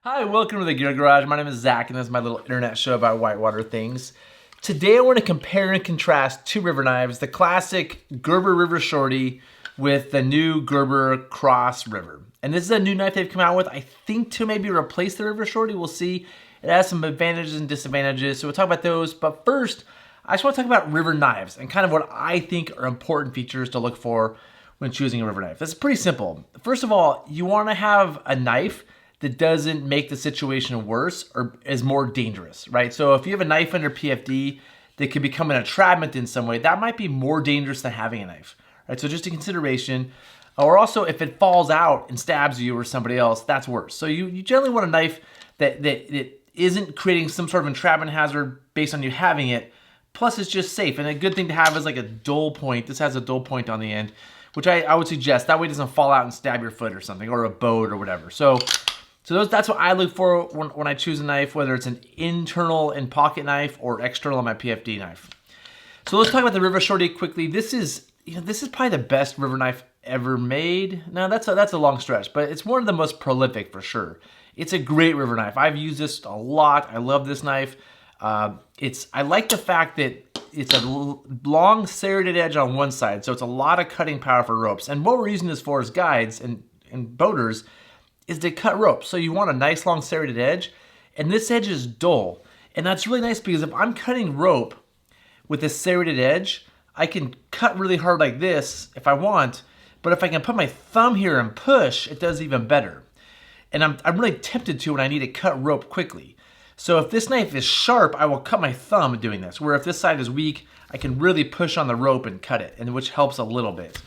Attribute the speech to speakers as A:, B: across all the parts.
A: Hi, welcome to the Gear Garage. My name is Zach, and this is my little internet show about whitewater things. Today I want to compare and contrast two river knives, the classic Gerber River Shorty with the new Gerber CrossRiver. And this is a new knife they've come out with, I think, to maybe replace the River Shorty. We'll see. It has some advantages and disadvantages, so we'll talk about those. But first, I just want to talk about river knives and kind of what I think are important features to look for when choosing a river knife. It's pretty simple. First of all, you want to have a knife that doesn't make the situation worse or is more dangerous, right? So if you have a knife under PFD that could become an entrapment in some way, that might be more dangerous than having a knife, right? So just a consideration. Or also if it falls out and stabs you or somebody else, that's worse. So you generally want a knife that isn't creating some sort of entrapment hazard based on you having it, plus it's just safe. And a good thing to have is like a dull point. This has a dull point on the end, which I would suggest. That way it doesn't fall out and stab your foot or something, or a boat or whatever. So that's what I look for when I choose a knife, whether it's an internal and pocket knife or external on my PFD knife. So let's talk about the River Shorty quickly. This is probably the best river knife ever made. Now that's a long stretch, but it's one of the most prolific for sure. It's a great river knife. I've used this a lot. I love this knife. I like the fact that it's a long serrated edge on one side, so it's a lot of cutting power for ropes. And what we're using this for as guides and boaters is to cut rope. So you want a nice long serrated edge, and this edge is dull. And that's really nice because if I'm cutting rope with a serrated edge, I can cut really hard like this if I want, but if I can put my thumb here and push, it does even better. And I'm really tempted to when I need to cut rope quickly. So if this knife is sharp, I will cut my thumb doing this, where if this side is weak, I can really push on the rope and cut it, and which helps a little bit.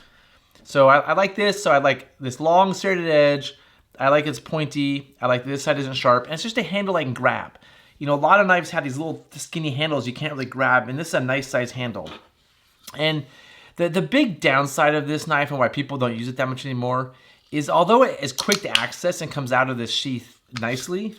A: So I like this. So I like this long serrated edge. I like it's pointy. I like this side isn't sharp. And it's just a handle I can grab. You know, a lot of knives have these little skinny handles you can't really grab, and this is a nice size handle. And the big downside of this knife and why people don't use it that much anymore is although it is quick to access and comes out of this sheath nicely,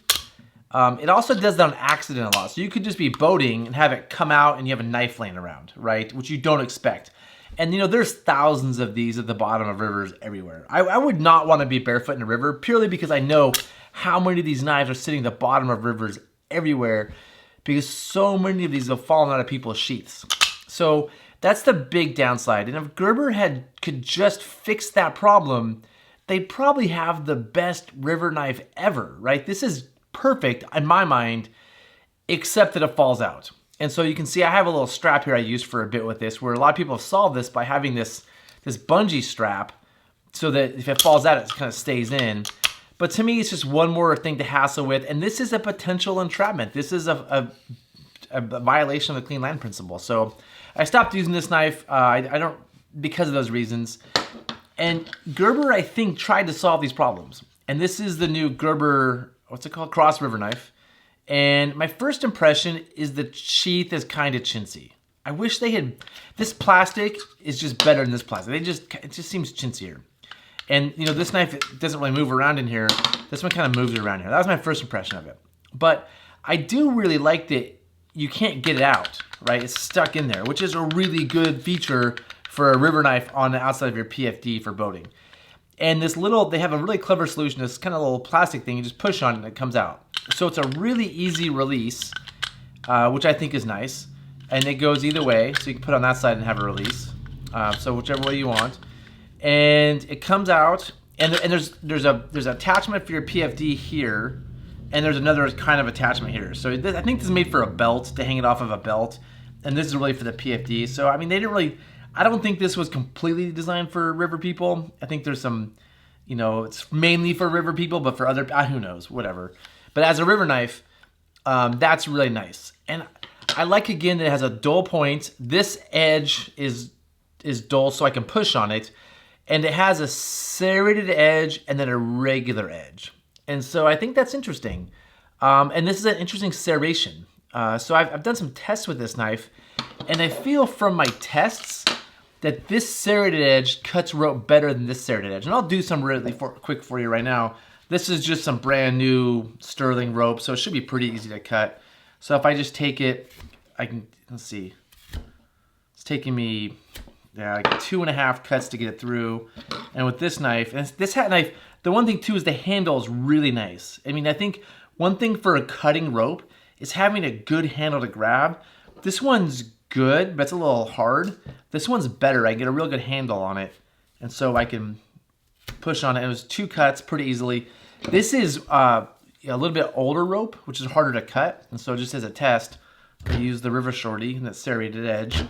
A: it also does that on accident a lot. So you could just be boating and have it come out and you have a knife laying around, right? Which you don't expect. And you know, there's thousands of these at the bottom of rivers everywhere. I would not want to be barefoot in a river purely because I know how many of these knives are sitting at the bottom of rivers everywhere because so many of these have fallen out of people's sheaths. So that's the big downside. And if Gerber could just fix that problem, they'd probably have the best river knife ever, right? This is perfect in my mind, except that it falls out. And so you can see I have a little strap here I used for a bit with this, where a lot of people have solved this by having this bungee strap so that if it falls out, it kind of stays in. But to me, it's just one more thing to hassle with. And this is a potential entrapment. This is a violation of the clean land principle. So I stopped using this knife. I don't, because of those reasons. And Gerber, I think, tried to solve these problems. And this is the new Gerber, what's it called? CrossRiver knife. And my first impression is the sheath is kind of chintzy. I wish they had, this plastic is just better than this plastic. It just seems chintzier. And you know, this knife, it doesn't really move around in here. This one kind of moves around here. That was my first impression of it. But I do really like that you can't get it out, right? It's stuck in there, which is a really good feature for a river knife on the outside of your PFD for boating. And this little, they have a really clever solution. This kind of little plastic thing, you just push on it and it comes out. So it's a really easy release, which I think is nice. And it goes either way, so you can put it on that side and have a release. So whichever way you want. And it comes out, and there's an attachment for your PFD here, and there's another kind of attachment here. So I think this is made for a belt, to hang it off of a belt, and this is really for the PFD. So I mean, they didn't really, I don't think this was completely designed for river people. I think there's some, you know, it's mainly for river people, but for other, who knows, whatever. But as a river knife, that's really nice. And I like, again, that it has a dull point. This edge is dull, so I can push on it. And it has a serrated edge and then a regular edge. And so I think that's interesting. And this is an interesting serration. So I've done some tests with this knife, and I feel from my tests that this serrated edge cuts rope better than this serrated edge. And I'll do some really quick for you right now. This is just some brand new sterling rope, so it should be pretty easy to cut. So if I just take it, I can, let's see. It's taking me like 2.5 cuts to get it through. And with this knife, and this hat knife, The one thing too is the handle is really nice. I mean, I think one thing for a cutting rope is having a good handle to grab. This one's good, but it's a little hard. This one's better. I get a real good handle on it. And so I can push on it. It was 2 cuts pretty easily. This is a little bit older rope, which is harder to cut. And so just as a test, I use the River Shorty and that serrated edge.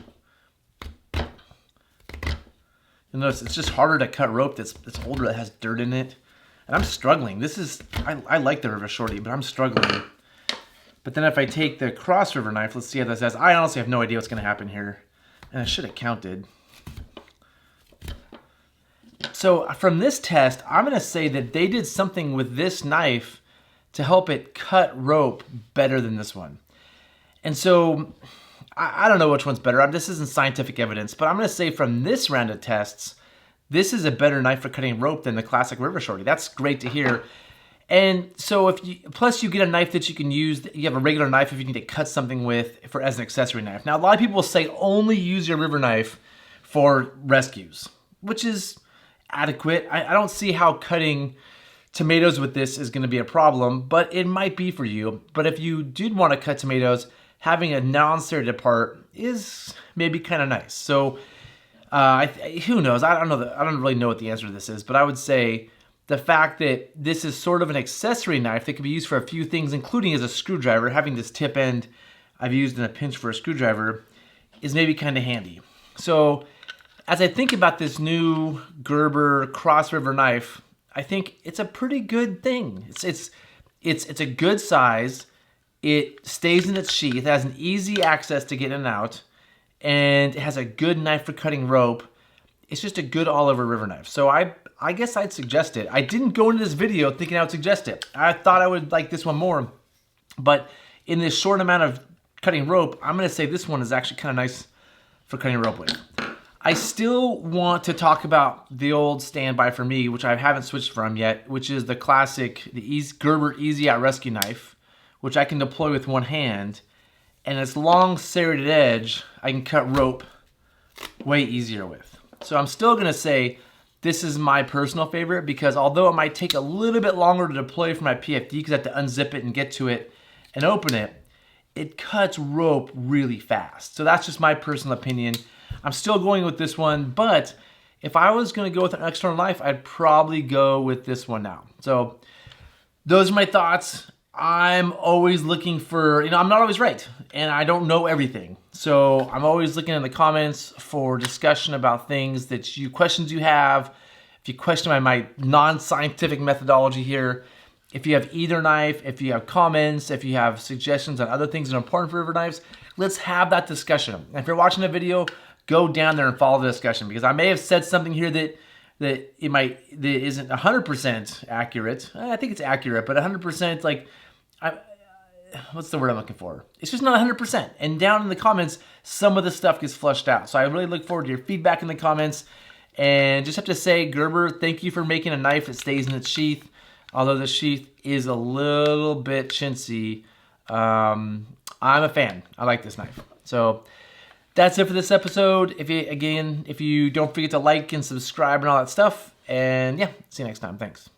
A: You'll notice it's just harder to cut rope that's older, that has dirt in it. And I'm struggling. I like the River Shorty, but I'm struggling. But then if I take the CrossRiver knife, let's see how this does. I honestly have no idea what's going to happen here. And I should have counted. So from this test, I'm going to say that they did something with this knife to help it cut rope better than this one. And so I don't know which one's better. This isn't scientific evidence, but I'm going to say from this round of tests, this is a better knife for cutting rope than the classic River Shorty. That's great to hear. And so plus you get a knife that you can use, you have a regular knife if you need to cut something with as an accessory knife. Now, a lot of people will say only use your river knife for rescues, which is adequate. I don't see how cutting tomatoes with this is going to be a problem, but it might be for you. But if you did want to cut tomatoes, having a non-serrated part is maybe kind of nice. So who knows? I don't really know what the answer to this is, but I would say the fact that this is sort of an accessory knife that can be used for a few things, including as a screwdriver, having this tip end I've used in a pinch for a screwdriver, is maybe kind of handy. So as I think about this new Gerber CrossRiver knife, I think it's a pretty good thing. It's a good size. It stays in its sheath. It has an easy access to get in and out, and it has a good knife for cutting rope. It's just a good all-over river knife. So I guess I'd suggest it. I didn't go into this video thinking I would suggest it. I thought I would like this one more, but in this short amount of cutting rope, I'm going to say this one is actually kind of nice for cutting rope with. I still want to talk about the old standby for me, which I haven't switched from yet, which is the classic, Gerber Easy Out Rescue Knife, which I can deploy with one hand. And its long serrated edge, I can cut rope way easier with. So I'm still going to say this is my personal favorite because although it might take a little bit longer to deploy for my PFD because I have to unzip it and get to it and open it, it cuts rope really fast. So that's just my personal opinion. I'm still going with this one, but if I was going to go with an external knife, I'd probably go with this one now. So those are my thoughts. I'm always looking for, I'm not always right, and I don't know everything. So I'm always looking in the comments for discussion about things questions you have. If you question my non-scientific methodology here, if you have either knife, if you have comments, if you have suggestions on other things that are important for river knives, let's have that discussion. And if you're watching the video, go down there and follow the discussion because I may have said something here that isn't 100% accurate. I think it's accurate, but 100% what's the word I'm looking for? It's just not 100%. And down in the comments, some of the stuff gets flushed out. So I really look forward to your feedback in the comments. And just have to say, Gerber, thank you for making a knife that stays in its sheath. Although the sheath is a little bit chintzy, I'm a fan. I like this knife. So that's it for this episode. If you don't forget to like and subscribe and all that stuff. And yeah, see you next time. Thanks.